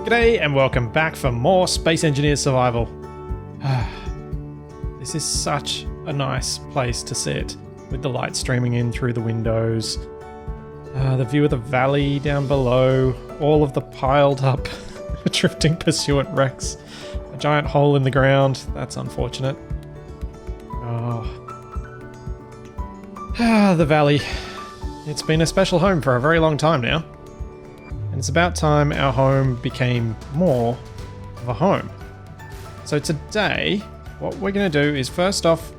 G'day and welcome back for more Space Engineer Survival. This is such a nice place to sit with the light streaming in through the windows. The view of the valley down below, all of the piled up drifting pursuant wrecks, a giant hole in the ground, that's unfortunate. The valley. It's been a special home for a very long time now. And it's about time our home became more of a home. So today, what we're going to do is first off,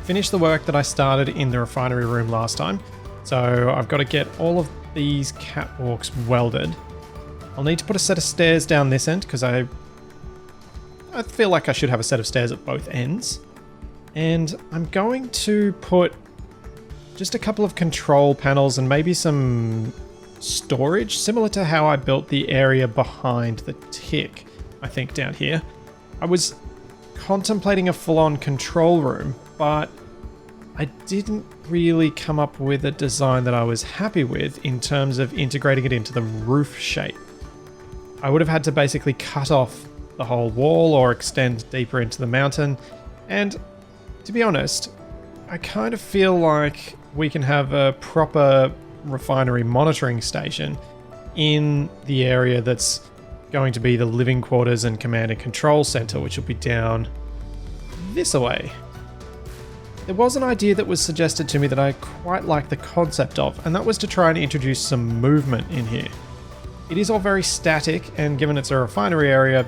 finish the work that I started in the refinery room last time. So I've got to get all of these catwalks welded. I'll need to put a set of stairs down this end because I feel like I should have a set of stairs at both ends. And I'm going to put just a couple of control panels and maybe some storage, similar to how I built the area behind the tick, I think, down here. I was contemplating a full-on control room, but I didn't really come up with a design that I was happy with in terms of integrating it into the roof shape. I would have had to basically cut off the whole wall or extend deeper into the mountain, and to be honest, I kind of feel like we can have a proper refinery monitoring station in the area that's going to be the living quarters and command and control center, which will be down this way. There was an idea that was suggested to me that I quite like the concept of, and that was to try and introduce some movement in here. It is all very static, and given it's a refinery area,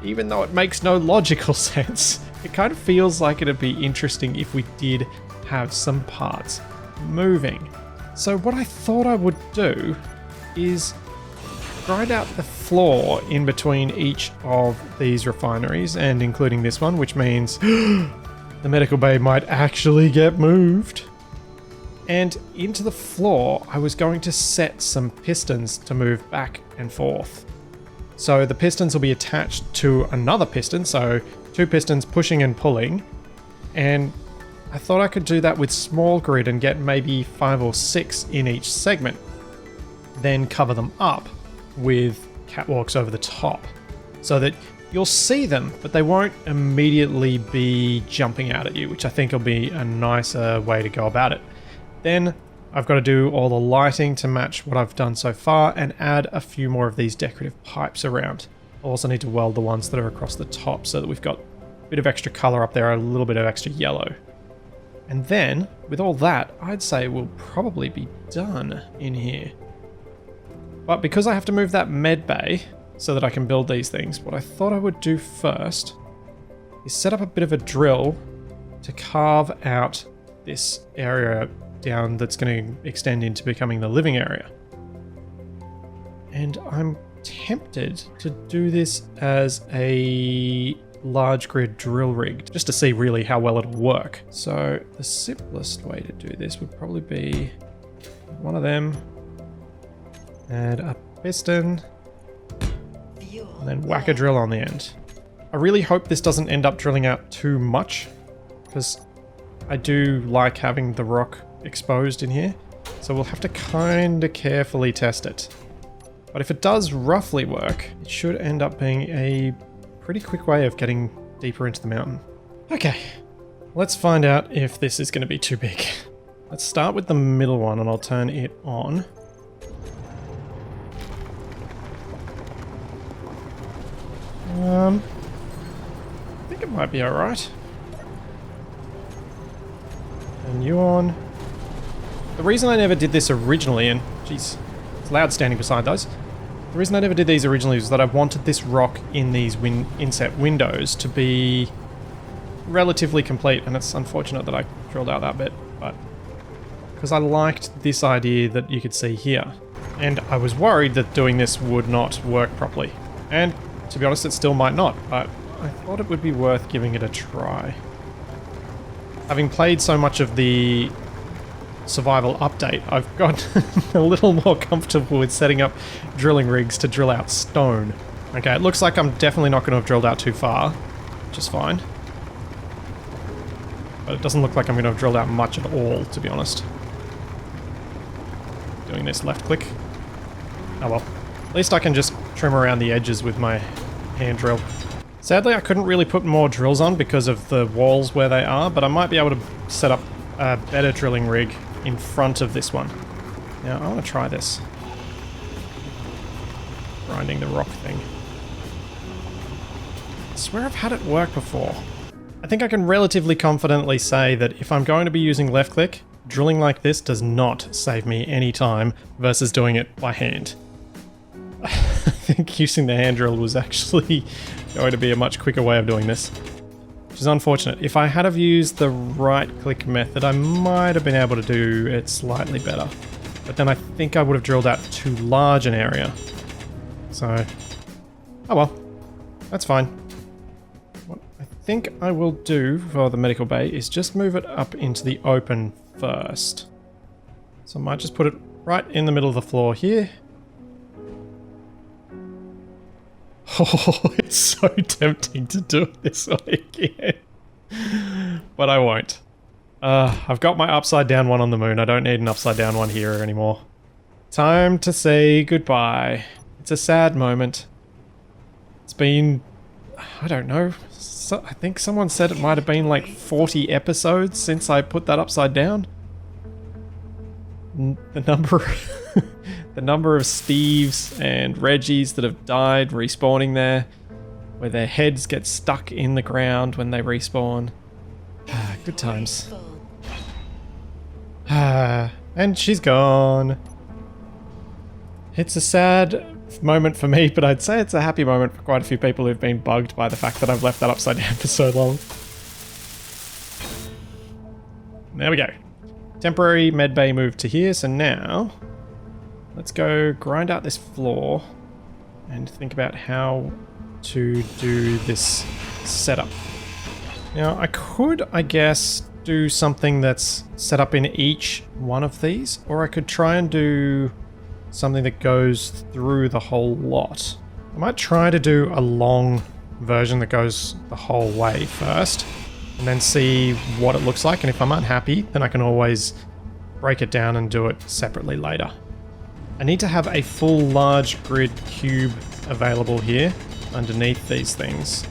even though it makes no logical sense, it kind of feels like it'd be interesting if we did have some parts moving. So what I thought I would do is grind out the floor in between each of these refineries, and including this one, which means the medical bay might actually get moved. And into the floor, I was going to set some pistons to move back and forth. So the pistons will be attached to another piston, so two pistons pushing and pulling, and I thought I could do that with small grid and get maybe 5 or 6 in each segment, then cover them up with catwalks over the top so that you'll see them, but they won't immediately be jumping out at you, which I think will be a nicer way to go about it. Then I've got to do all the lighting to match what I've done so far and add a few more of these decorative pipes around. I also need to weld the ones that are across the top so that we've got a bit of extra color up there, a little bit of extra yellow. And then, with all that, I'd say we'll probably be done in here. But because I have to move that med bay so that I can build these things, what I thought I would do first is set up a bit of a drill to carve out this area down that's going to extend into becoming the living area. And I'm tempted to do this as a large grid drill rig just to see really how well it'll work. So the simplest way to do this would probably be one of them, add a piston, and then whack a drill on the end. I really hope this doesn't end up drilling out too much, because I do like having the rock exposed in here, so we'll have to kind of carefully test it. But if it does roughly work, it should end up being a pretty quick way of getting deeper into the mountain. Okay, let's find out if this is going to be too big. Let's start with the middle one and I'll turn it on. I think it might be alright. And you on. The reason I never did this originally, and geez, it's loud standing beside those. The reason I never did these originally was that I wanted this rock in these inset windows to be relatively complete, and it's unfortunate that I drilled out that bit, but because I liked this idea that you could see here, and I was worried that doing this would not work properly, and to be honest it still might not, but I thought it would be worth giving it a try. Having played so much of the survival update, I've got a little more comfortable with setting up drilling rigs to drill out stone. Okay, it looks like I'm definitely not going to have drilled out too far, which is fine. But it doesn't look like I'm going to have drilled out much at all, to be honest. Doing this left click. Oh well. At least I can just trim around the edges with my hand drill. Sadly, I couldn't really put more drills on because of the walls where they are, but I might be able to set up a better drilling rig in front of this one. Now, I want to try this. Grinding the rock thing. I swear I've had it work before. I think I can relatively confidently say that if I'm going to be using left click, drilling like this does not save me any time versus doing it by hand. I think using the hand drill was actually going to be a much quicker way of doing this, which is unfortunate. If I had have used the right click method, I might have been able to do it slightly better, but then I think I would have drilled out too large an area. So, oh well, that's fine. What I think I will do for the medical bay is just move it up into the open first. So I might just put it right in the middle of the floor here. Oh, it's so tempting to do it this way again. But I won't. I've got my upside down one on the moon. I don't need an upside down one here anymore. Time to say goodbye. It's a sad moment. It's been, I don't know, I think someone said it might have been like 40 episodes since I put that upside down. The number of Steves and Reggies that have died respawning there, where their heads get stuck in the ground when they respawn. Good times. And she's gone. It's a sad moment for me, but I'd say it's a happy moment for quite a few people who've been bugged by the fact that I've left that upside down for so long. There we go. Temporary medbay moved to here, so now let's go grind out this floor and think about how to do this setup. Now, I could, I guess, do something that's set up in each one of these, or I could try and do something that goes through the whole lot. I might try to do a long version that goes the whole way first, and then see what it looks like, and if I'm unhappy, then I can always break it down and do it separately later. I need to have a full large grid cube available here underneath these things.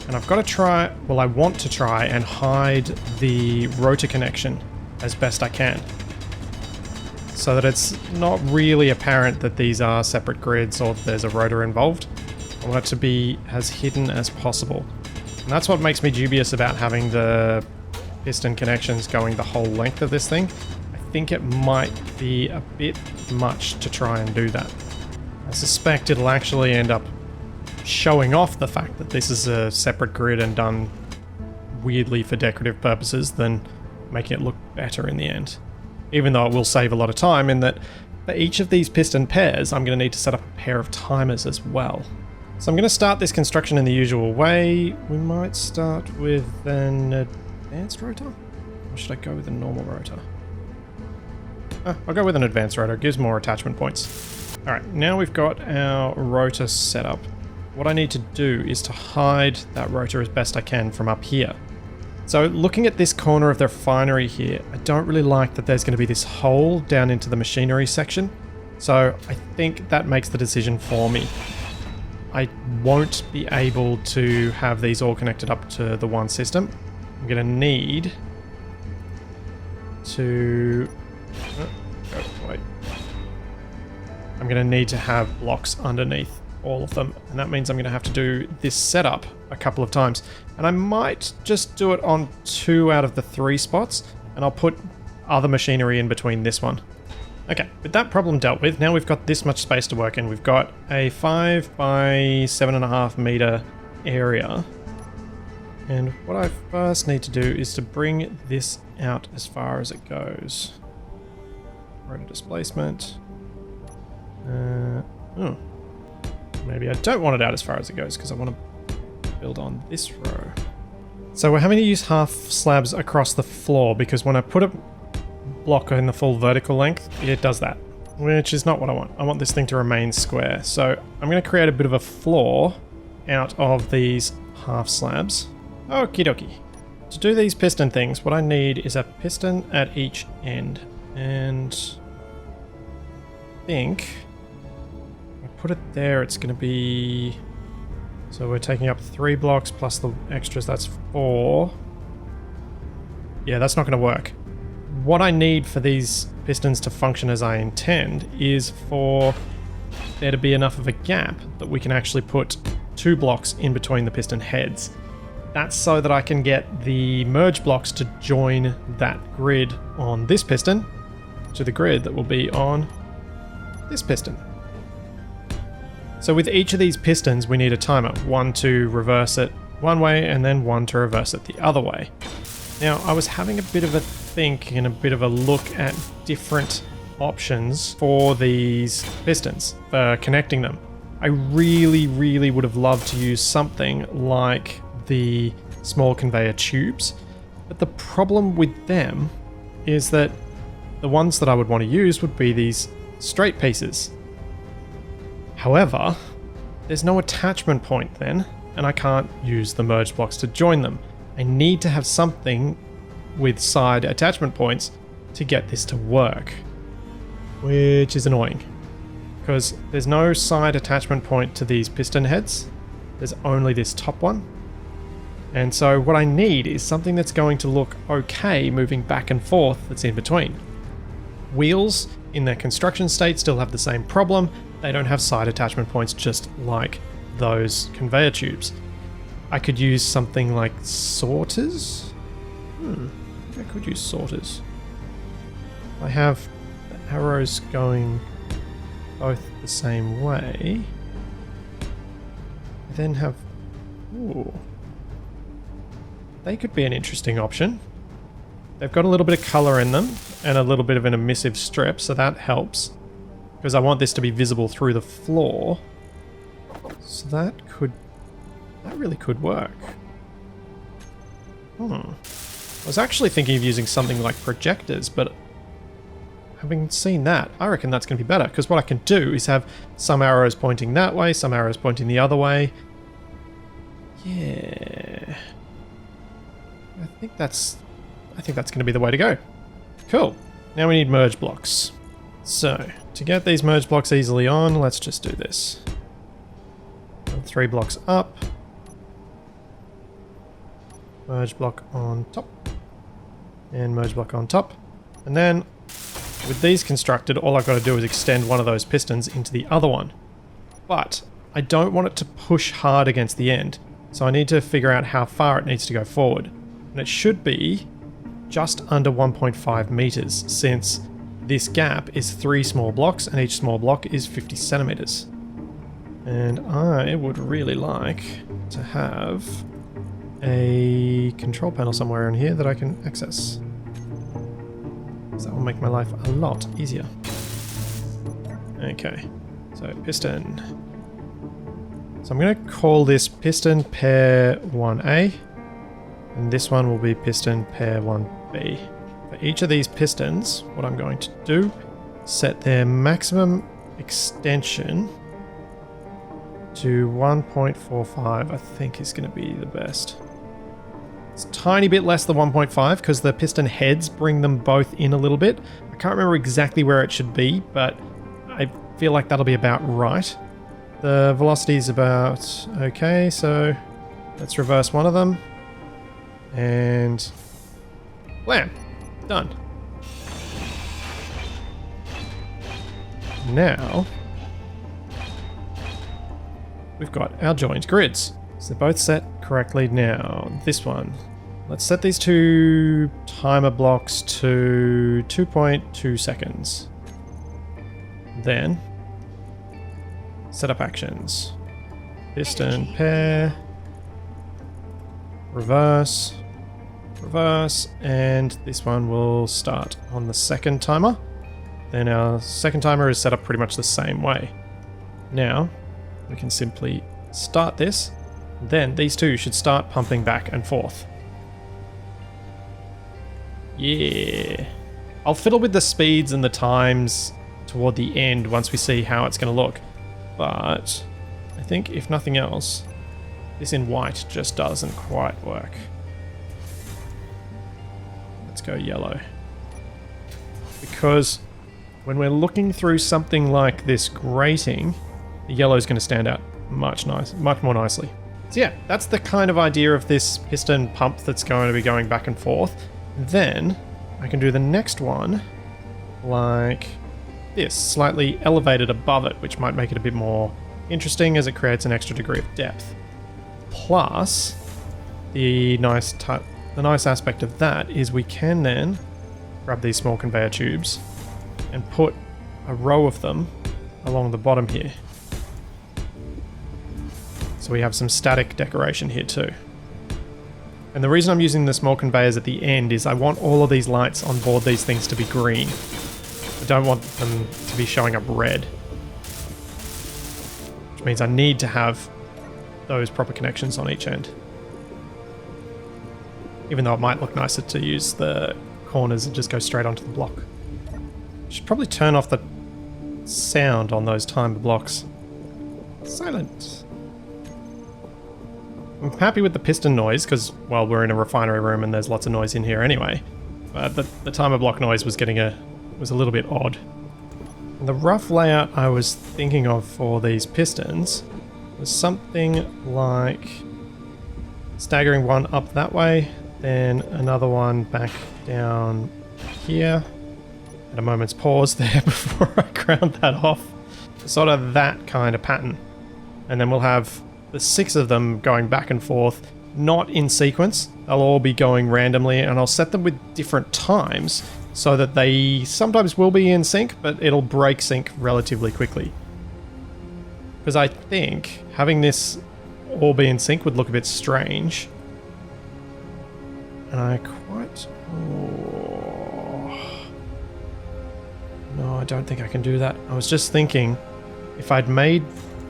And I've got to try, well, I want to try and hide the rotor connection as best I can, so that it's not really apparent that these are separate grids or there's a rotor involved. I want it to be as hidden as possible. And that's what makes me dubious about having the piston connections going the whole length of this thing. I think it might be a bit much to try and do that. I suspect it'll actually end up showing off the fact that this is a separate grid and done weirdly for decorative purposes than making it look better in the end. Even though it will save a lot of time in that for each of these piston pairs, I'm going to need to set up a pair of timers as well. So I'm going to start this construction in the usual way. We might start with an advanced rotor? Or should I go with a normal rotor? I'll go with an advanced rotor. It gives more attachment points. Alright, now we've got our rotor set up. What I need to do is to hide that rotor as best I can from up here. So looking at this corner of the refinery here, I don't really like that there's going to be this hole down into the machinery section. So I think that makes the decision for me. I won't be able to have these all connected up to the one system. I'm going to need to... wait. I'm going to need to have blocks underneath all of them, and that means I'm going to have to do this setup a couple of times. And I might just do it on 2 out of the 3 spots, and I'll put other machinery in between this one. Okay, with that problem dealt with, now we've got this much space to work in. We've got a 5 by 7.5 meter area. And what I first need to do is to bring this out as far as it goes. Rotor displacement. Maybe I don't want it out as far as it goes because I want to build on this row. So we're having to use half slabs across the floor because when I put a block in the full vertical length, it does that, which is not what I want. I want this thing to remain square. So I'm going to create a bit of a floor out of these half slabs. Okie dokie. To do these piston things, what I need is a piston at each end. And I think I put it there, it's going to be... So we're taking up 3 blocks plus the extras, that's 4. Yeah, that's not going to work. What I need for these pistons to function as I intend is for there to be enough of a gap that we can actually put 2 blocks in between the piston heads. That's so that I can get the merge blocks to join that grid on this piston to the grid that will be on this piston. So with each of these pistons, we need a timer. 1 to reverse it one way, and then 1 to reverse it the other way. Now, I was having a bit of a think and a bit of a look at different options for these pistons, for connecting them. I really, really would have loved to use something like the small conveyor tubes, but the problem with them is that the ones that I would want to use would be these straight pieces. However, there's no attachment point then, and I can't use the merge blocks to join them. I need to have something with side attachment points to get this to work, which is annoying because there's no side attachment point to these piston heads. There's only this top one. And so what I need is something that's going to look okay moving back and forth that's in between. Wheels in their construction state still have the same problem. They don't have side attachment points just like those conveyor tubes. I could use something like sorters. I could use sorters. I have the arrows going both the same way. I then have... Ooh. They could be an interesting option. They've got a little bit of color in them and a little bit of an emissive strip, so that helps. Because I want this to be visible through the floor. So that really could work. I was actually thinking of using something like projectors, but having seen that, I reckon that's going to be better. Because what I can do is have some arrows pointing that way, some arrows pointing the other way. Yeah. I think that's going to be the way to go. Cool. Now we need merge blocks. So, to get these merge blocks easily on, let's just do this. 3 blocks up. Merge block on top. And merge block on top. And then, with these constructed, all I've got to do is extend one of those pistons into the other one. But, I don't want it to push hard against the end. So I need to figure out how far it needs to go forward. And it should be just under 1.5 meters, since this gap is 3 small blocks and each small block is 50 centimeters. And I would really like to have a control panel somewhere in here that I can access. So that will make my life a lot easier. Okay, so piston. So I'm going to call this piston pair 1A. And this one will be piston pair 1B. For each of these pistons, what I'm going to do, set their maximum extension to 1.45, I think is going to be the best. It's a tiny bit less than 1.5 because the piston heads bring them both in a little bit. I can't remember exactly where it should be, but I feel like that'll be about right. The velocity is about okay, so let's reverse one of them. And blam! Done. Now we've got our joint grids. So they're both set correctly now. This one. Let's set these 2 timer blocks to 2.2 seconds. Then setup actions. Piston pair. Reverse. Reverse, and this one will start on the second timer. Then our second timer is set up pretty much the same way. Now, we can simply start this. Then these two should start pumping back and forth. Yeah. I'll fiddle with the speeds and the times toward the end once we see how it's going to look. But I think if nothing else, this in white just doesn't quite work. Let's go yellow. Because when we're looking through something like this grating, the yellow is going to stand out much more nicely. So yeah, that's the kind of idea of this piston pump that's going to be going back and forth. Then I can do the next one like this, slightly elevated above it, which might make it a bit more interesting as it creates an extra degree of depth. Plus, the nice aspect of that is we can then grab these small conveyor tubes and put a row of them along the bottom here. So we have some static decoration here too. And the reason I'm using the small conveyors at the end is I want all of these lights on board these things to be green. I don't want them to be showing up red. Which means I need to have those proper connections on each end. Even though it might look nicer to use the corners and just go straight onto the block. Should probably turn off the sound on those timer blocks. Silent. I'm happy with the piston noise because, well, we're in a refinery room and there's lots of noise in here anyway. But the timer block noise was was a little bit odd. And the rough layout I was thinking of for these pistons was something like staggering one up that way, then another one back down here. At a moment's pause there before I ground that off. Sort of that kind of pattern. And then we'll have the 6 of them going back and forth, not in sequence. They'll all be going randomly, and I'll set them with different times so that they sometimes will be in sync, but it'll break sync relatively quickly. Because I think having this all be in sync would look a bit strange. And I quite... Oh. No, I don't think I can do that. I was just thinking, if I'd made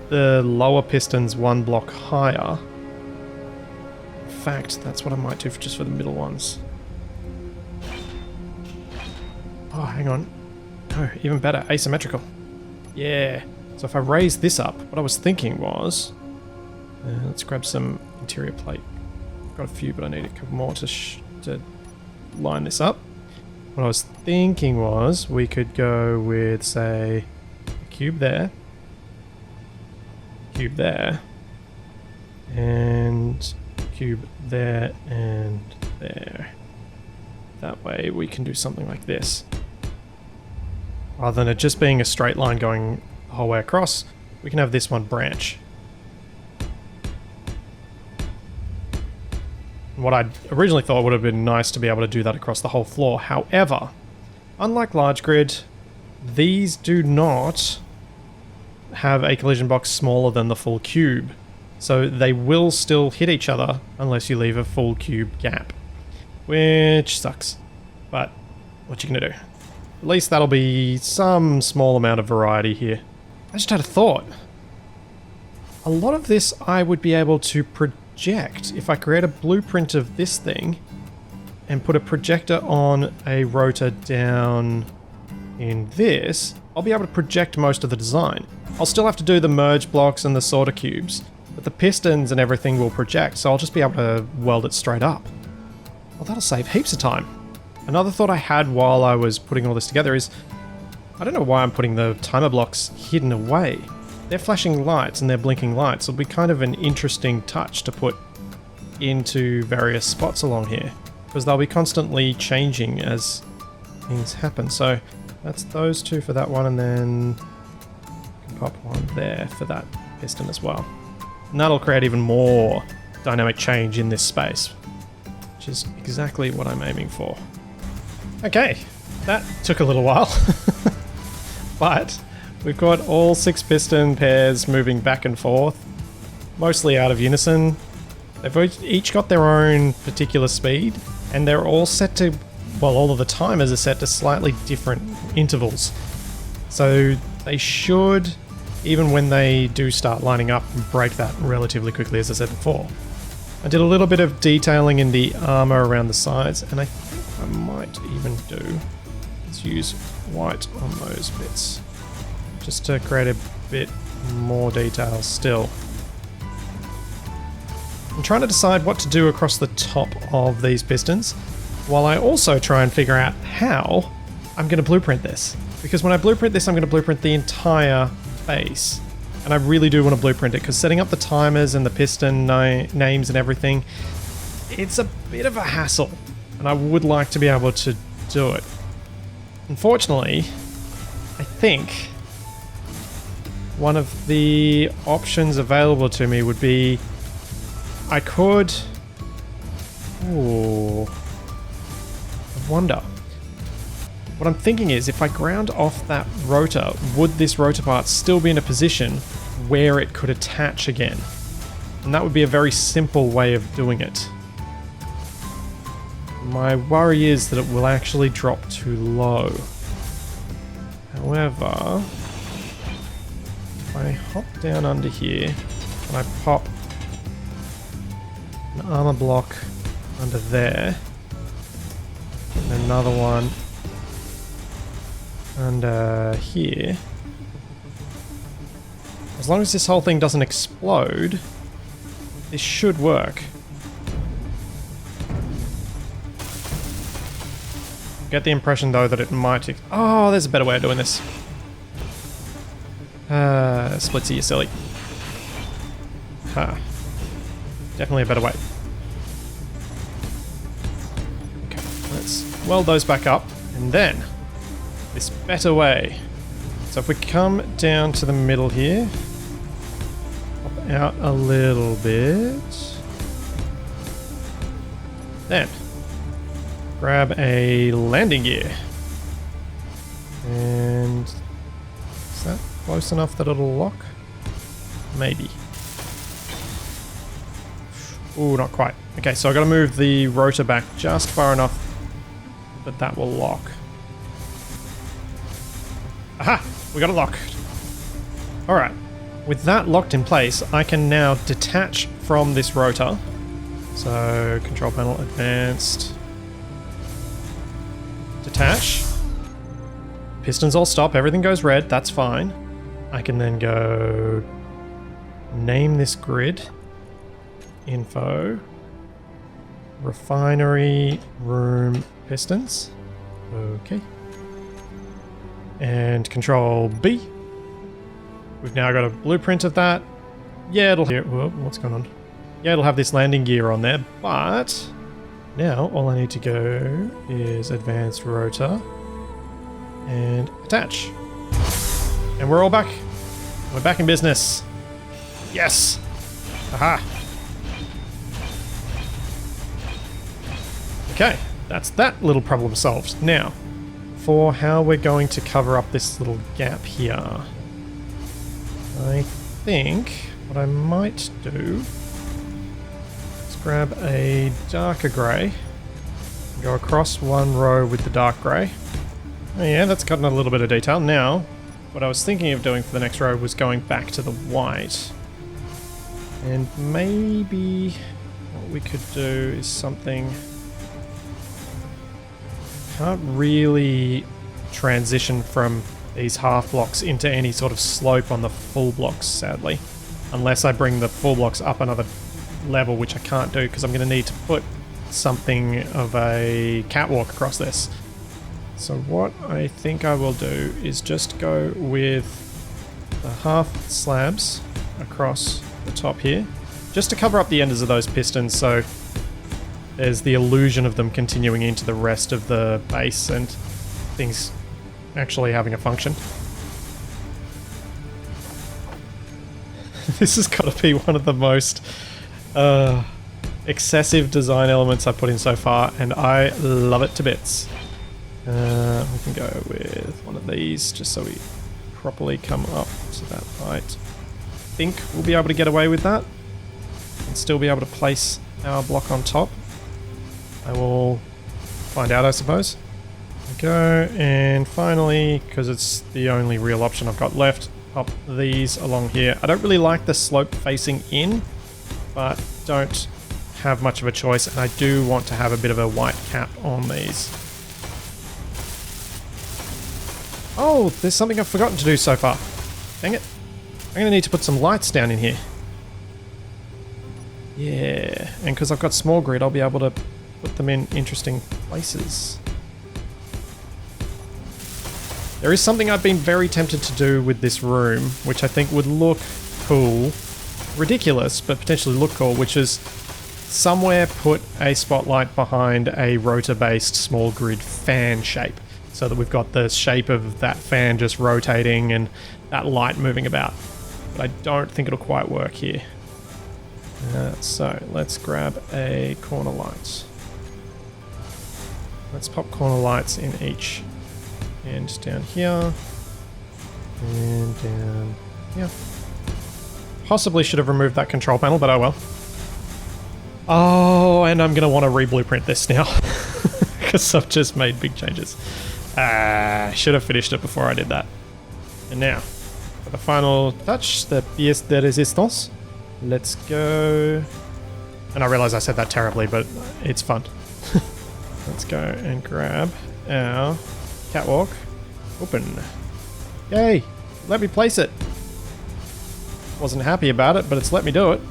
the lower pistons one block higher... In fact, that's what I might do just for the middle ones. Oh, hang on. No, even better, asymmetrical. Yeah. So if I raise this up, what I was thinking was... let's grab some interior plate. Got a few, but I need a couple more to line this up. What I was thinking was we could go with, say, a cube there, cube there, and cube there and there. That way we can do something like this. Rather than it just being a straight line going the whole way across, we can have this one branch. What I originally thought would have been nice to be able to do that across the whole floor. However, unlike large grid, these do not have a collision box smaller than the full cube. So they will still hit each other unless you leave a full cube gap. Which sucks. But what you gonna do? At least that'll be some small amount of variety here. I just had a thought. A lot of this I would be able to project if I create a blueprint of this thing and put a projector on a rotor down in this. I'll be able to project most of the design. I'll still have to do the merge blocks and the sorter cubes, but the pistons and everything will project, so I'll just be able to weld it straight up. Well, that'll save heaps of time. Another thought I had while I was putting all this together is, I don't know why I'm putting the timer blocks hidden away. They're flashing lights and they're blinking lights. It'll be kind of an interesting touch to put into various spots along here, because they'll be constantly changing as things happen. So that's those two for that one, and then I can pop one there for that piston as well. And that'll create even more dynamic change in this space, which is exactly what I'm aiming for. Okay, that took a little while, but we've got all 6 piston pairs moving back and forth, mostly out of unison. They've each got their own particular speed, and they're all set to, well, all of the timers are set to slightly different intervals. So they should, even when they do start lining up, break that relatively quickly, as I said before. I did a little bit of detailing in the armor around the sides, and I think I might even do, let's use white on those bits, just to create a bit more detail still. I'm trying to decide what to do across the top of these pistons, while I also try and figure out how I'm going to blueprint this. Because when I blueprint this, I'm going to blueprint the entire base. And I really do want to blueprint it, because setting up the timers and the piston names and everything, it's a bit of a hassle. And I would like to be able to do it. Unfortunately, I think one of the options available to me would be I could... Ooh. I wonder. What I'm thinking is, if I ground off that rotor, would this rotor part still be in a position where it could attach again? And that would be a very simple way of doing it. My worry is that it will actually drop too low. However, if I hop down under here and I pop an armor block under there, and another one under here, as long as this whole thing doesn't explode, this should work. Get the impression though that it might... Oh, there's a better way of doing this. Splitsie, you silly. Ha. Definitely a better way. Okay, let's weld those back up, and then this better way. So if we come down to the middle here, pop out a little bit, then grab a landing gear. And is that close enough that it'll lock? Maybe. Ooh, not quite. Okay, so I've got to move the rotor back just far enough that that will lock. Aha! We got it locked. Alright. With that locked in place, I can now detach from this rotor. So, control panel advanced. Detach. Pistons all stop, everything goes red, that's fine. I can then go name this grid. Info. Refinery room pistons. Okay. And control B. We've now got a blueprint of that. Yeah, it'll... Whoa, what's going on? Yeah, it'll have this landing gear on there, but now all I need to go is advanced rotor and attach. And we're all back. We're back in business. Yes! Aha! Okay, that's that little problem solved. Now, for how we're going to cover up this little gap here, I think what I might do is grab a darker grey, go across one row with the dark grey. Oh yeah, that's gotten a little bit of detail. Now, what I was thinking of doing for the next row was going back to the white. And maybe what we could do is something... Can't really transition from these half blocks into any sort of slope on the full blocks, sadly. Unless I bring the full blocks up another level, which I can't do because I'm going to need to put something of a catwalk across this. So what I think I will do is just go with the half slabs across the top here, just to cover up the ends of those pistons, so there's the illusion of them continuing into the rest of the base and things actually having a function. This has got to be one of the most excessive design elements I've put in so far, and I love it to bits. We can go with one of these just so we properly come up to that height. I think we'll be able to get away with that and still be able to place our block on top. I will find out, I suppose. Go, and finally, because it's the only real option I've got left, pop these along here. I don't really like the slope facing in, but don't have much of a choice, and I do want to have a bit of a white cap on these. Oh, there's something I've forgotten to do so far. Dang it. I'm going to need to put some lights down in here. Yeah, and because I've got small grid, I'll be able to put them in interesting places. There is something I've been very tempted to do with this room, which I think would look cool. Ridiculous, but potentially look cool, which is somewhere put a spotlight behind a rotor-based small grid fan shape, so that we've got the shape of that fan just rotating and that light moving about. But I don't think it'll quite work here. So let's grab a corner light. Let's pop corner lights in each end down here and down here. Possibly should have removed that control panel, but oh well. Oh, and I'm going to want to re-blueprint this now because I've just made big changes. Should have finished it before I did that. And now, for the final touch, the pièce de résistance. Let's go. And I realize I said that terribly, but it's fun. Let's go and grab our catwalk. Open. Yay! Let me place it. Wasn't happy about it, but it's let me do it.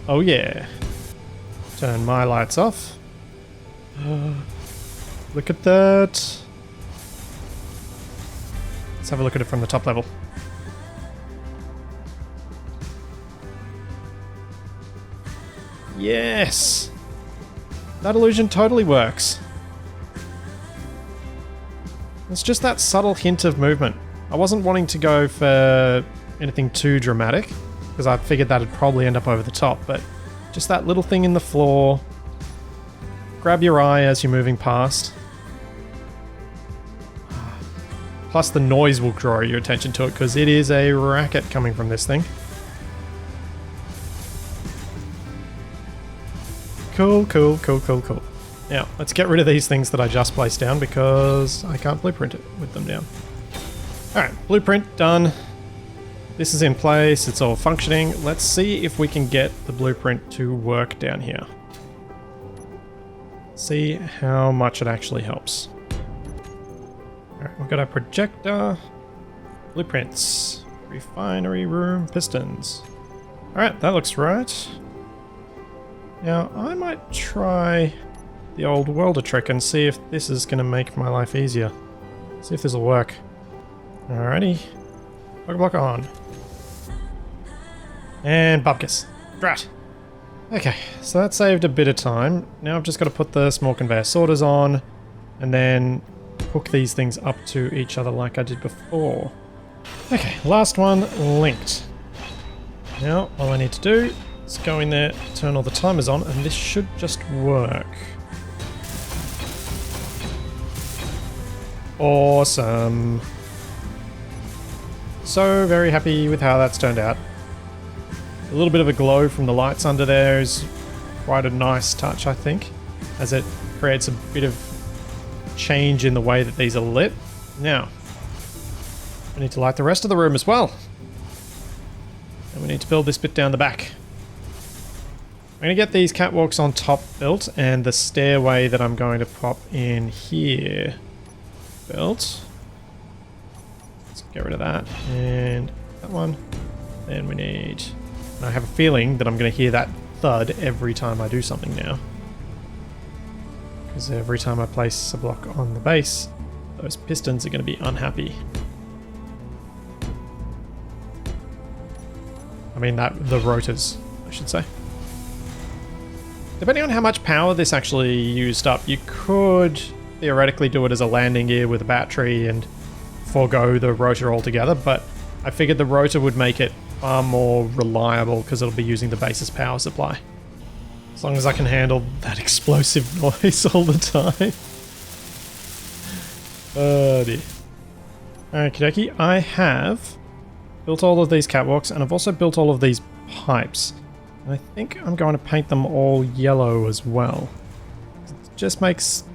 Oh yeah. Turn my lights off. Look at that. Let's have a look at it from the top level. Yes! That illusion totally works. It's just that subtle hint of movement. I wasn't wanting to go for anything too dramatic, because I figured that'd probably end up over the top, but just that little thing in the floor. Grab your eye as you're moving past. Plus the noise will draw your attention to it, because it is a racket coming from this thing. Cool, cool, cool, cool, cool. Now, let's get rid of these things that I just placed down because I can't blueprint it with them down. Alright, blueprint done. This is in place, it's all functioning. Let's see if we can get the blueprint to work down here. See how much it actually helps. Alright, we've got our projector. Blueprints. Refinery room pistons. Alright, that looks right. Now, I might try the old welder trick and see if this is going to make my life easier. See if this will work. Alrighty. Block on. And bupkis. Drat. Okay, so that saved a bit of time. Now I've just got to put the small conveyor sorters on and then hook these things up to each other like I did before. Okay, last one linked. Now, all I need to do is go in there, turn all the timers on, and this should just work. Awesome. So very happy with how that's turned out. A little bit of a glow from the lights under there is quite a nice touch, I think, as it creates a bit of change in the way that these are lit. Now, we need to light the rest of the room as well. And we need to build this bit down the back. I'm going to get these catwalks on top built and the stairway that I'm going to pop in here built. Let's get rid of that and that one. Then we need... I have a feeling that I'm going to hear that thud every time I do something now. Because every time I place a block on the base, those pistons are going to be unhappy. I mean the rotors, I should say. Depending on how much power this actually used up, you could theoretically do it as a landing gear with a battery and forego the rotor altogether, but I figured the rotor would make it far more reliable because it'll be using the base's power supply. As long as I can handle that explosive noise all the time. Oh dear. Okie dokie, I have built all of these catwalks and I've also built all of these pipes. I think I'm going to paint them all yellow as well. It just makes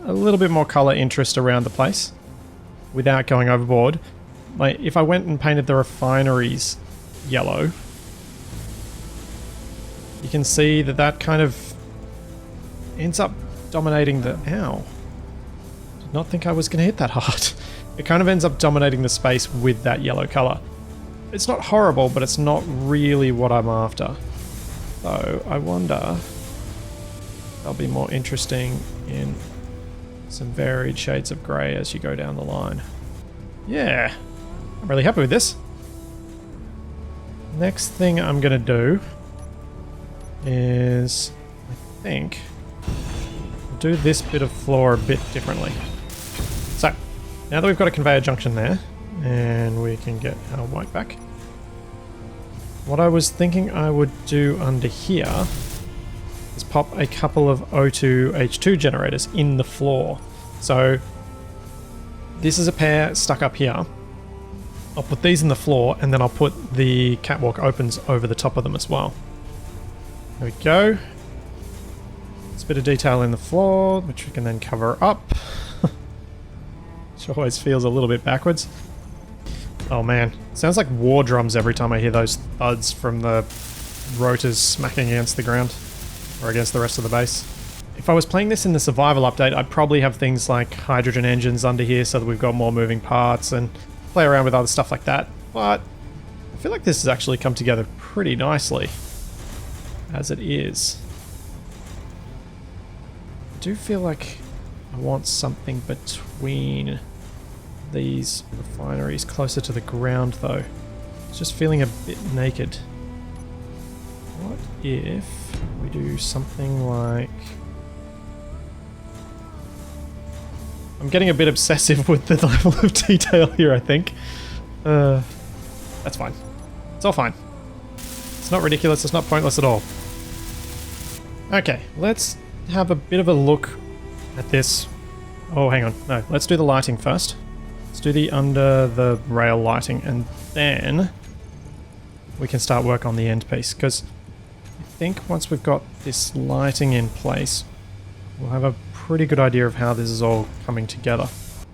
a little bit more color interest around the place without going overboard. Like if I went and painted the refineries yellow, you can see that that kind of ends up dominating the... Ow. Did not think I was going to hit that hard. It kind of ends up dominating the space with that yellow color. It's not horrible, but it's not really what I'm after. So I wonder if they'll be more interesting in some varied shades of grey as you go down the line. Yeah, I'm really happy with this. Next thing I'm going to do is, I think, do this bit of floor a bit differently. So, now that we've got a conveyor junction there, and we can get our white back, what I was thinking I would do under here is pop a couple of O2 H2 generators in the floor. So, this is a pair stuck up here. I'll put these in the floor, and then I'll put the catwalk opens over the top of them as well. There we go. There's a bit of detail in the floor, which we can then cover up. Which always feels a little bit backwards. Oh man, sounds like war drums every time I hear those thuds from the rotors smacking against the ground, or against the rest of the base. If I was playing this in the survival update, I'd probably have things like hydrogen engines under here so that we've got more moving parts and play around with other stuff like that, but I feel like this has actually come together pretty nicely as it is. I do feel like I want something between these refineries closer to the ground though. It's just feeling a bit naked. What if we do something like... I'm getting a bit obsessive with the level of detail here, I think. That's fine. It's all fine. It's not ridiculous, it's not pointless at all. Okay, let's have a bit of a look at this. Oh, hang on. No, let's do the lighting first. Let's do the under the rail lighting, and then we can start work on the end piece, because I think once we've got this lighting in place, we'll have a pretty good idea of how this is all coming together.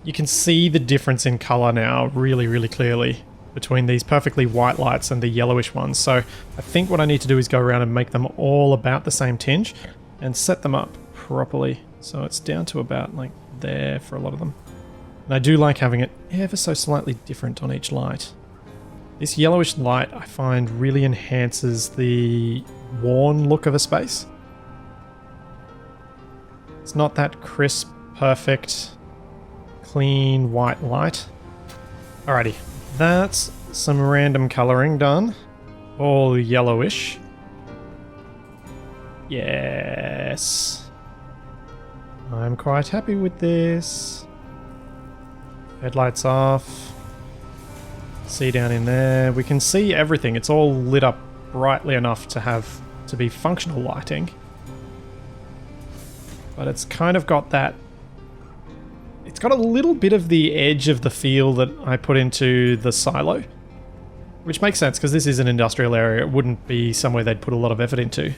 You can see the difference in color now really, really clearly between these perfectly white lights and the yellowish ones. So I think what I need to do is go around and make them all about the same tinge and set them up properly. So it's down to about like there for a lot of them. And I do like having it ever so slightly different on each light. This yellowish light I find really enhances the worn look of a space. It's not that crisp, perfect, clean white light. Alrighty, that's some random colouring done. All yellowish. Yes. I'm quite happy with this. Headlights off. See down in there. We can see everything. It's all lit up brightly enough to be functional lighting. But it's kind of got that... It's got a little bit of the edge of the feel that I put into the silo. Which makes sense, because this is an industrial area. It wouldn't be somewhere they'd put a lot of effort into.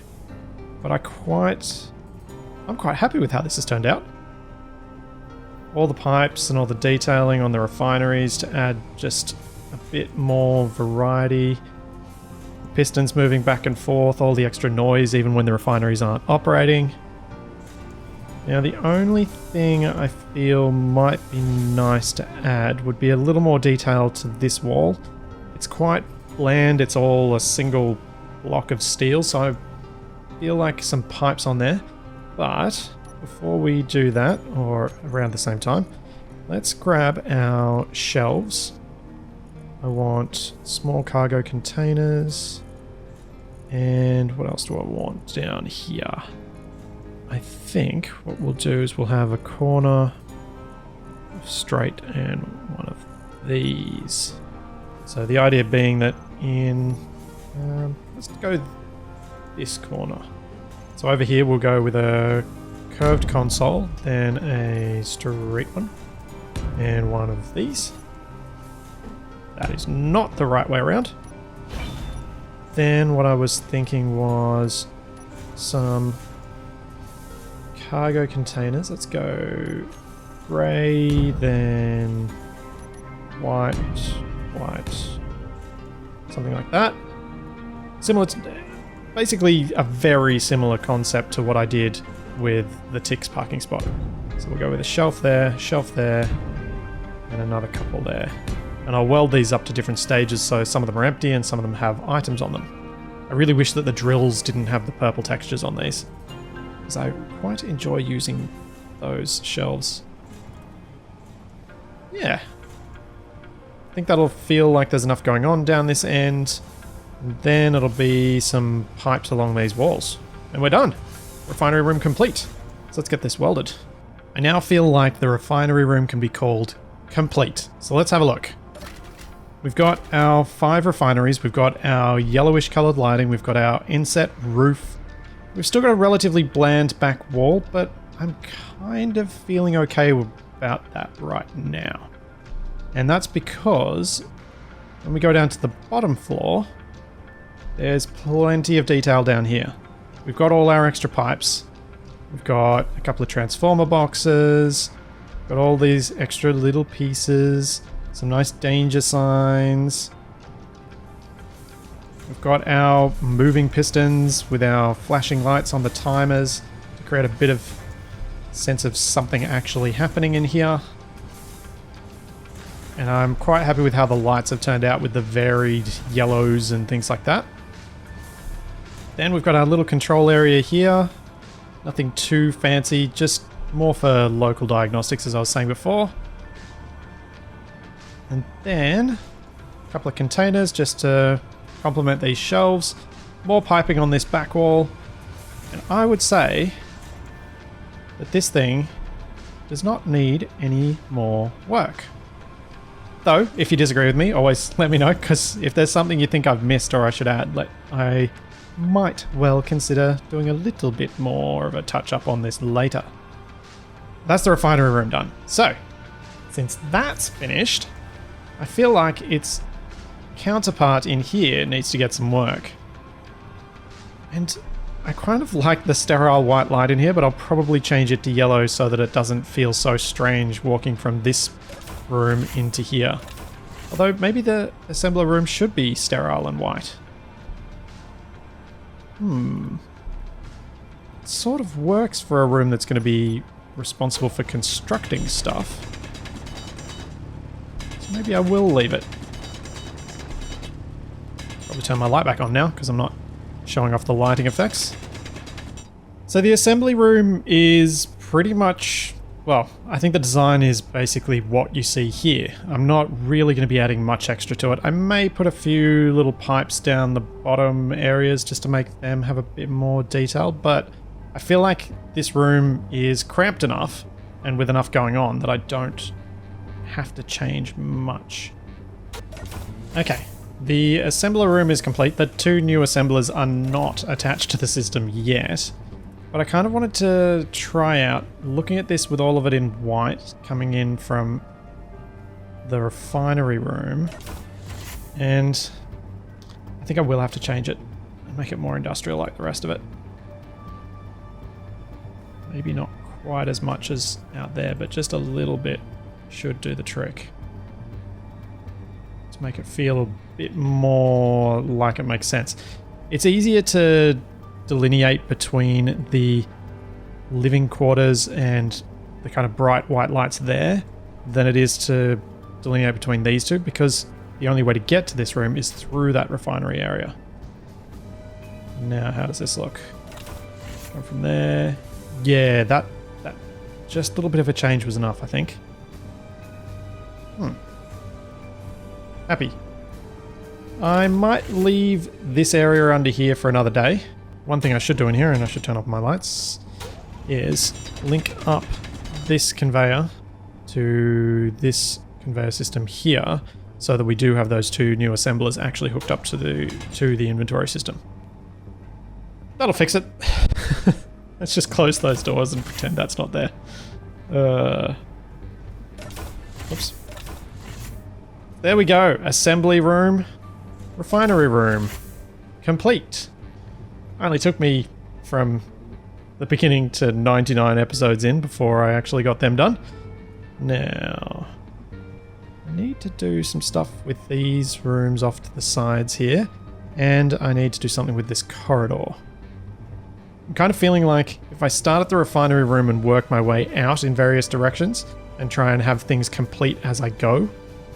But I'm quite happy with how this has turned out. All the pipes and all the detailing on the refineries to add just a bit more variety. The pistons moving back and forth, all the extra noise even when the refineries aren't operating. Now the only thing I feel might be nice to add would be a little more detail to this wall. It's quite bland, it's all a single block of steel, so I feel like some pipes on there. But before we do that, or around the same time, let's grab our shelves. I want small cargo containers. And what else do I want down here? I think what we'll do is we'll have a corner of straight and one of these. So the idea being that in... let's go this corner. So over here we'll go with a curved console, then a straight one, and one of these. That is not the right way around. Then what I was thinking was some cargo containers. Let's go grey, then white, something like that. Similar to, basically a very similar concept to what I did with the Tix parking spot. So we'll go with a shelf there, and another couple there. And I'll weld these up to different stages, so some of them are empty and some of them have items on them. I really wish that the drills didn't have the purple textures on these, because I quite enjoy using those shelves. Yeah. I think that'll feel like there's enough going on down this end. And then it'll be some pipes along these walls. And we're done. Refinery room complete. So let's get this welded. I now feel like the refinery room can be called complete. So let's have a look. We've got our 5 refineries. We've got our yellowish colored lighting. We've got our inset roof. We've still got a relatively bland back wall, but I'm kind of feeling okay about that right now. And that's because when we go down to the bottom floor, there's plenty of detail down here. We've got all our extra pipes. We've got a couple of transformer boxes. Got all these extra little pieces. Some nice danger signs. We've got our moving pistons with our flashing lights on the timers to create a bit of sense of something actually happening in here. And I'm quite happy with how the lights have turned out with the varied yellows and things like that. Then we've got our little control area here. Nothing too fancy, just more for local diagnostics as I was saying before. And then a couple of containers just to complement these shelves. More piping on this back wall. And I would say that this thing does not need any more work. Though, if you disagree with me, always let me know, because if there's something you think I've missed or I should add, I might well consider doing a little bit more of a touch-up on this later. That's the refinery room done. So, since that's finished, I feel like its counterpart in here needs to get some work. And I kind of like the sterile white light in here, but I'll probably change it to yellow so that it doesn't feel so strange walking from this room into here. Although maybe the assembler room should be sterile and white. It sort of works for a room that's going to be responsible for constructing stuff. So maybe I will leave it. Probably turn my light back on now because I'm not showing off the lighting effects. So the assembly room is pretty much, well, I think the design is basically what you see here. I'm not really going to be adding much extra to it. I may put a few little pipes down the bottom areas just to make them have a bit more detail, but I feel like this room is cramped enough and with enough going on that I don't have to change much. Okay, the assembler room is complete. The 2 new assemblers are not attached to the system yet. But I kind of wanted to try out looking at this with all of it in white coming in from the refinery room. And I think I will have to change it and make it more industrial like the rest of it. Maybe not quite as much as out there, but just a little bit should do the trick. To make it feel a bit more like it makes sense. It's easier to delineate between the living quarters and the kind of bright white lights there than it is to delineate between these two, because the only way to get to this room is through that refinery area. Now, how does this look? Go from there. Yeah, that just a little bit of a change was enough, I think. Happy. I might leave this area under here for another day. One thing I should do in here, and I should turn off my lights, is link up this conveyor to this conveyor system here so that we do have those 2 new assemblers actually hooked up to the inventory system. That'll fix it. Let's just close those doors and pretend that's not there. Oops. There we go. Assembly room, refinery room, complete. Only took me from the beginning to 99 episodes in before I actually got them done. Now, I need to do some stuff with these rooms off to the sides here, and I need to do something with this corridor. I'm kind of feeling like if I start at the refinery room and work my way out in various directions and try and have things complete as I go,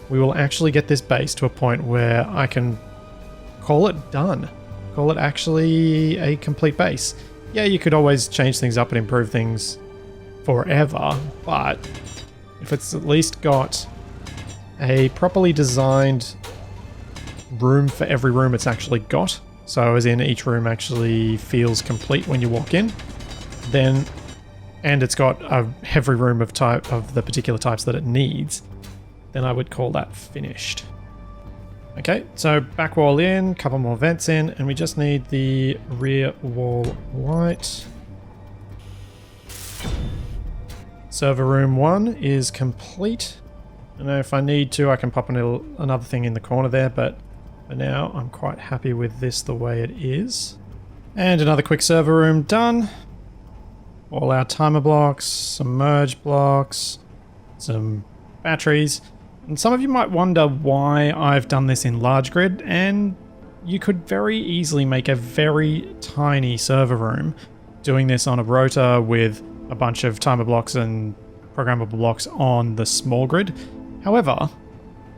we will actually get this base to a point where I can call it done. Call it actually a complete base. Yeah, you could always change things up and improve things forever, but if it's at least got a properly designed room for every room it's actually got, so as in each room actually feels complete when you walk in, then, and it's got every room of the particular types that it needs, then I would call that finished. Okay, so back wall in, couple more vents in, and we just need the rear wall light. Server room 1 is complete. I know if I need to, I can pop another thing in the corner there, but for now, I'm quite happy with this the way it is. And another quick server room done. All our timer blocks, some merge blocks, some batteries. And some of you might wonder why I've done this in large grid, and you could very easily make a very tiny server room doing this on a rotor with a bunch of timer blocks and programmable blocks on the small grid. However,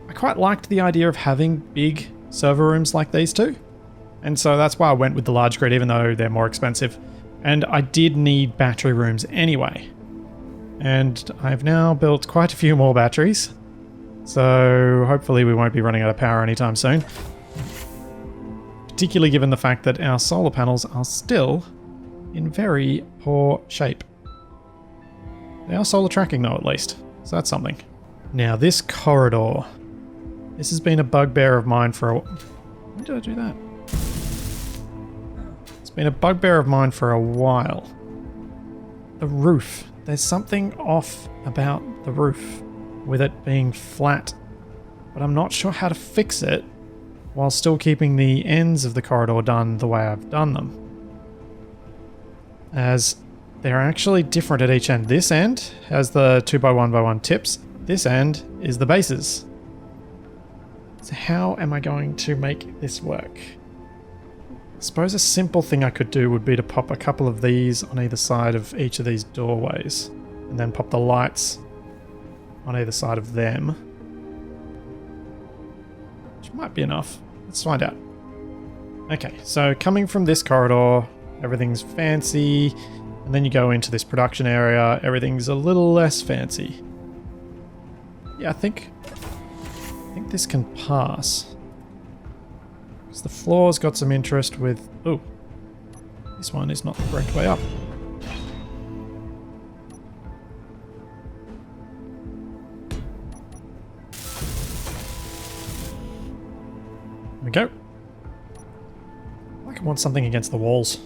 I quite liked the idea of having big server rooms like these two, and so that's why I went with the large grid, even though they're more expensive. And I did need battery rooms anyway, and I've now built quite a few more batteries, so hopefully we won't be running out of power anytime soon, particularly given the fact that our solar panels are still in very poor shape. They are solar tracking though, at least, so that's something. Now this corridor, this has been a bugbear of mine for a... When did I do that? It's been a bugbear of mine for a while. The roof. There's something off about the roof with it being flat, but I'm not sure how to fix it while still keeping the ends of the corridor done the way I've done them, as they're actually different at each end. This end has the 2x1x1 tips. This end is the bases. So how am I going to make this work? I suppose a simple thing I could do would be to pop a couple of these on either side of each of these doorways, and then pop the lights on either side of them, which might be enough. Let's find out. Okay, so coming from this corridor, everything's fancy, and then you go into this production area, everything's a little less fancy. Yeah, I think this can pass. Because the floor's got some interest with... Oh, this one is not the correct way up. There we go. I want something against the walls.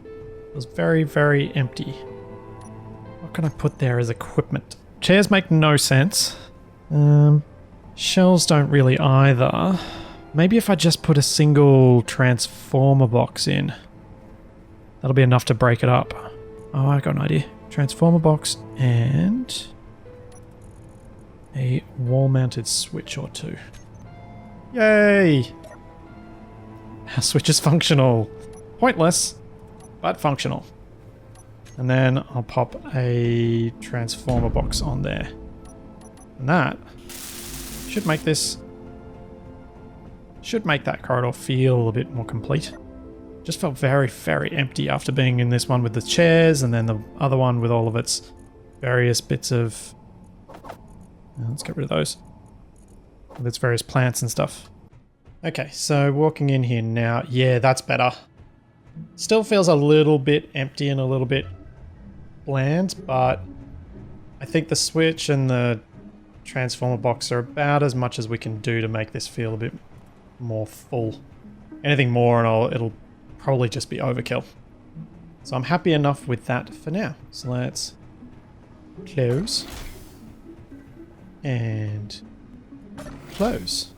It was very, very empty. What can I put there as equipment? Chairs make no sense. Shelves don't really either. Maybe if I just put a single transformer box in, that'll be enough to break it up. Oh, I got an idea. Transformer box and a wall-mounted switch or two. Yay! Our switch is functional. Pointless, but functional. And then I'll pop a transformer box on there. And that should make that corridor feel a bit more complete. Just felt very, very empty after being in this one with the chairs, and then the other one with all of its various bits of... Let's get rid of those. With its various plants and stuff. Okay, so walking in here now, yeah, that's better. Still feels a little bit empty and a little bit bland, but I think the switch and the transformer box are about as much as we can do to make this feel a bit more full. Anything more and it'll probably just be overkill. So I'm happy enough with that for now. So let's close and close.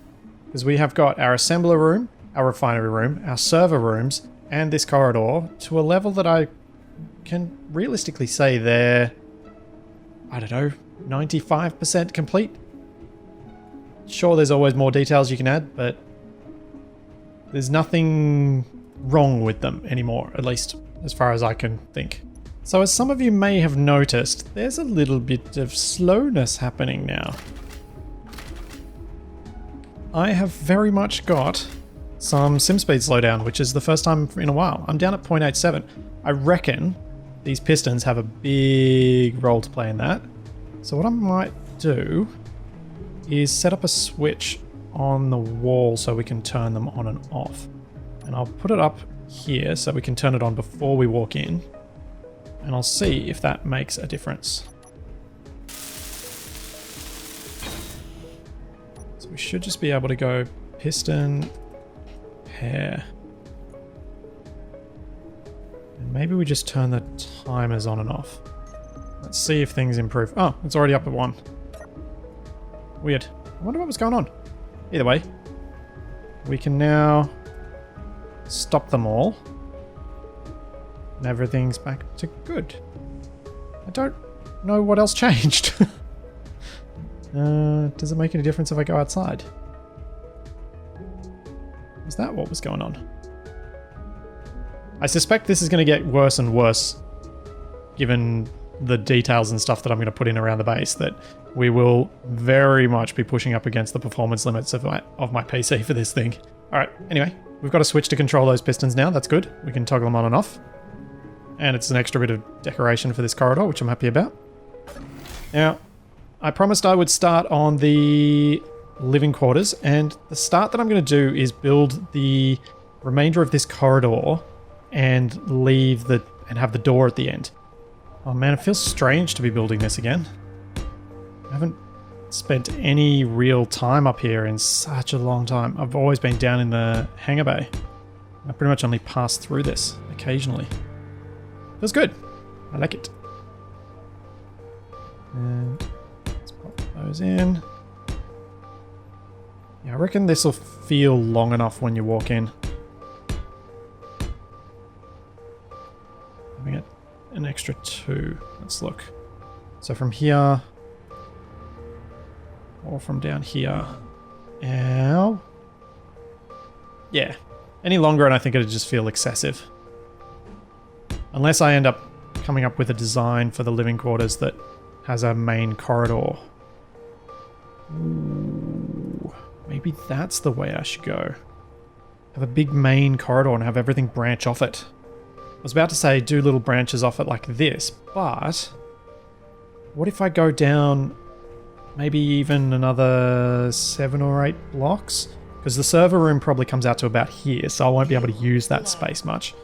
Because we have got our assembler room, our refinery room, our server rooms, and this corridor to a level that I can realistically say they're, I don't know, 95% complete. Sure, there's always more details you can add, but there's nothing wrong with them anymore, at least as far as I can think. So as some of you may have noticed, there's a little bit of slowness happening now. I have very much got some sim speed slowdown, which is the first time in a while. I'm down at 0.87. I reckon these pistons have a big role to play in that. So what I might do is set up a switch on the wall so we can turn them on and off. And I'll put it up here so we can turn it on before we walk in. And I'll see if that makes a difference. So we should just be able to go piston, pair. And maybe we just turn the timers on and off. Let's see if things improve. Oh, it's already up at 1. Weird. I wonder what was going on. Either way, we can now stop them all. And everything's back to good. I don't know what else changed. Does it make any difference if I go outside? Was that what was going on? I suspect this is going to get worse and worse given the details and stuff that I'm going to put in around the base, that we will very much be pushing up against the performance limits of my PC for this thing. Alright, anyway, we've got a switch to control those pistons now. That's good. We can toggle them on and off. And it's an extra bit of decoration for this corridor, which I'm happy about. Now, I promised I would start on the living quarters, and the start that I'm going to do is build the remainder of this corridor and have the door at the end. Oh man, it feels strange to be building this again. I haven't spent any real time up here in such a long time. I've always been down in the hangar bay. I pretty much only pass through this occasionally. Feels good. I like it. And let's pop those in. Yeah, I reckon this will feel long enough when you walk in. Let me get an extra 2. Let's look. So from here, or from down here. Ow. Yeah. Any longer and I think it'd just feel excessive. Unless I end up coming up with a design for the living quarters that has a main corridor. Ooh, maybe that's the way I should go. Have a big main corridor and have everything branch off it. I was about to say do little branches off it like this, but what if I go down maybe even another 7 or 8 blocks? Because the server room probably comes out to about here, so I won't be able to use that space much.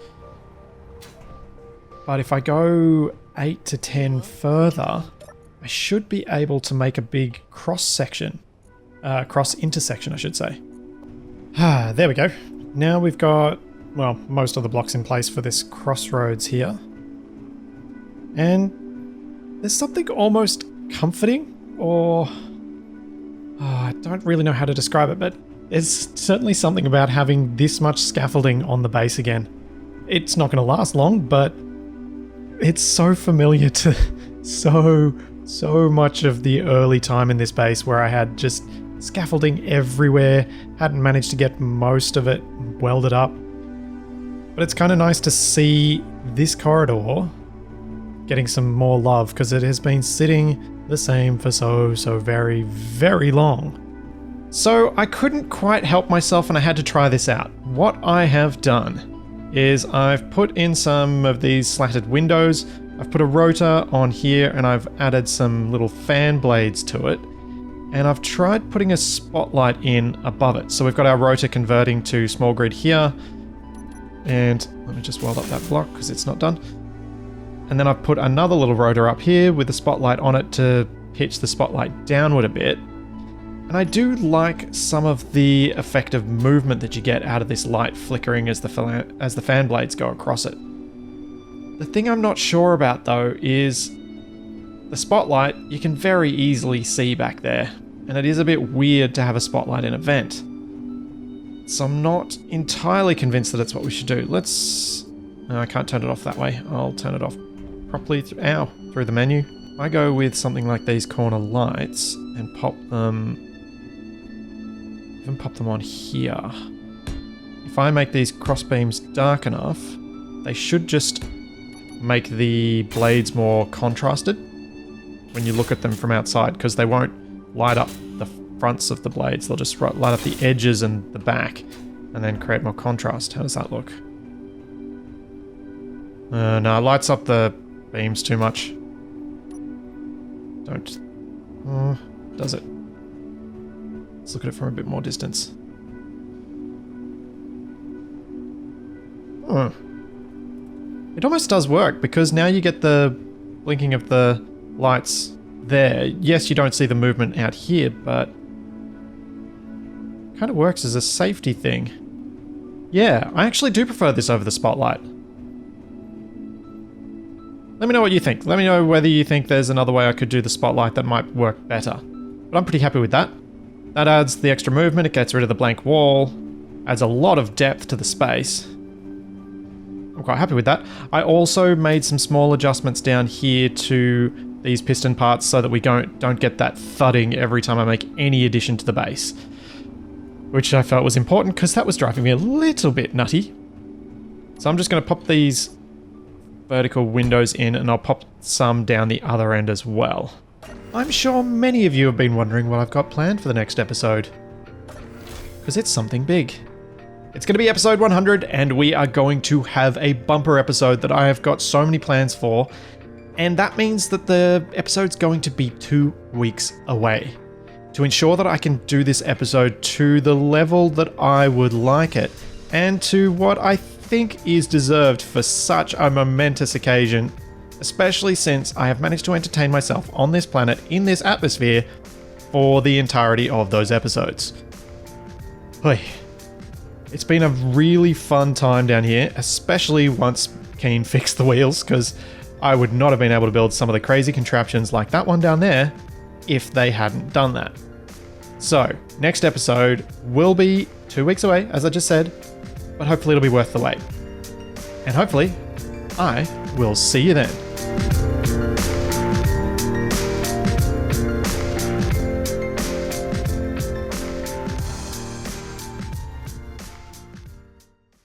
But if I go 8 to 10 further, I should be able to make a big cross intersection, I should say. There we go. Now we've got, well, most of the blocks in place for this crossroads here. And there's something almost comforting, or I don't really know how to describe it, but there's certainly something about having this much scaffolding on the base again. It's not going to last long, but it's so familiar to so much of the early time in this base where I had just scaffolding everywhere, hadn't managed to get most of it welded up. But it's kind of nice to see this corridor getting some more love, because it has been sitting the same for so very, very long. So I couldn't quite help myself and I had to try this out. What I have done is I've put in some of these slatted windows, I've put a rotor on here, and I've added some little fan blades to it. And I've tried putting a spotlight in above it. So we've got our rotor converting to small grid here. And let me just weld up that block because it's not done. And then I've put another little rotor up here with a spotlight on it to pitch the spotlight downward a bit. And I do like some of the effective movement that you get out of this light flickering as the fan blades go across it. The thing I'm not sure about though is the spotlight you can very easily see back there, and it is a bit weird to have a spotlight in a vent. So I'm not entirely convinced that it's what we should do. No, I can't turn it off that way. I'll turn it off properly through the menu. I go with something like these corner lights and pop them on here. If I make these cross beams dark enough, they should just make the blades more contrasted when you look at them from outside, because they won't light up the fronts of the blades. They'll just light up the edges and the back and then create more contrast. How does that look? No, it lights up the beams too much. Don't. Does it? Let's look at it from a bit more distance. It almost does work because now you get the blinking of the lights there. Yes, you don't see the movement out here, but kind of works as a safety thing. Yeah, I actually do prefer this over the spotlight. Let me know what you think. Let me know whether you think there's another way I could do the spotlight that might work better. But I'm pretty happy with that. That adds the extra movement, it gets rid of the blank wall, adds a lot of depth to the space. I'm quite happy with that. I also made some small adjustments down here to these piston parts so that we don't get that thudding every time I make any addition to the base. Which I felt was important because that was driving me a little bit nutty. So I'm just going to pop these vertical windows in and I'll pop some down the other end as well. I'm sure many of you have been wondering what I've got planned for the next episode. Because it's something big. It's going to be episode 100 and we are going to have a bumper episode that I have got so many plans for. And that means that the episode's going to be 2 weeks away. To ensure that I can do this episode to the level that I would like it and to what I think is deserved for such a momentous occasion, especially since I have managed to entertain myself on this planet in this atmosphere for the entirety of those episodes. Oy. It's been a really fun time down here, especially once Keen fixed the wheels, because I would not have been able to build some of the crazy contraptions like that one down there if they hadn't done that. So, next episode will be 2 weeks away, as I just said, but hopefully it'll be worth the wait. And hopefully, I will see you then.